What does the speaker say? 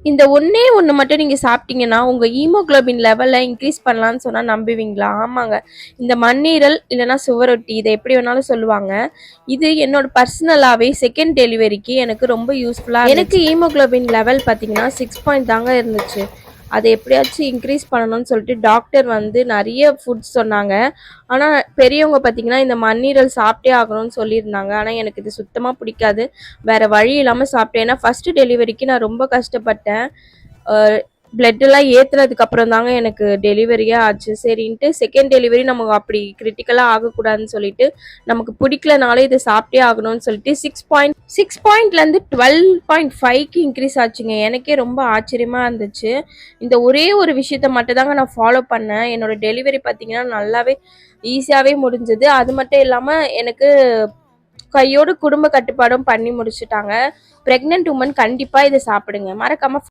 இந்த ஒண்ணே ஒண்ணு மட்டும் நீங்க சாப்பிட்டீங்கன்னா, உங்க ஹீமோகுளோபின் லெவல இன்கிரீஸ் பண்ணலான்னு சொன்னா நம்புவீங்களா? ஆமாங்க. இந்த மண்ணீரல் இல்லன்னா சுவரொட்டி இத எப்படி வேணாலும் சொல்லுவாங்க. இது என்னோட பர்சனலாவே செகண்ட் டெலிவரிக்கு எனக்கு ரொம்ப யூஸ்ஃபுல்லா எனக்கு ஹீமோகுளோபின் லெவல் பார்த்தீங்கன்னா 6 பாயிண்ட் தாங்க இருந்துச்சு. அத எப்படியாச்சும் இன்க்ரீஸ் பண்ணணும்னு சொல்லிட்டு டாக்டர் வந்து நெறைய ஃபுட்ஸ் சொன்னாங்க. ஆனா பெரியவங்க பார்த்தீங்கன்னா, இந்த மண்ணீரல் சாப்பிட்டே ஆகணும்னு சொல்லியிருந்தாங்க. ஆனா எனக்கு இது சுத்தமா பிடிக்காது. வேற வழி இல்லாம சாப்பிட்டேன். ஏன்னா ஃபர்ஸ்ட் டெலிவரிக்கு நான் ரொம்ப கஷ்டப்பட்டேன். பிளட் எல்லாம் ஏத்துனதுக்கு அப்புறம் தாங்க எனக்கு டெலிவரியே ஆச்சு. சரின்ட்டு செகண்ட் டெலிவரி நமக்கு அப்படி கிரிட்டிக்கலா ஆகக்கூடாதுன்னு சொல்லிட்டு நமக்கு பிடிக்கலனாலே இதை சாப்பிட்டே ஆகணும்னு சொல்லிட்டு 6 பாயிண்ட்லேருந்து 12.5க்கு இன்க்ரீஸ் ஆச்சுங்க. எனக்கே ரொம்ப ஆச்சரியமா இருந்துச்சு. இந்த ஒரே ஒரு விஷயத்த மட்டும் தாங்க நான் ஃபாலோ பண்ணேன். என்னோட டெலிவரி பார்த்தீங்கன்னா நல்லாவே ஈஸியாகவே முடிஞ்சது. அது மட்டும் இல்லாமல் எனக்கு கையோடு குடும்ப கட்டுப்பாடும் பண்ணி முடிச்சுட்டாங்க. பிரெக்னென்ட் உமன் கண்டிப்பாக இதை சாப்பிடுங்க. மறக்காம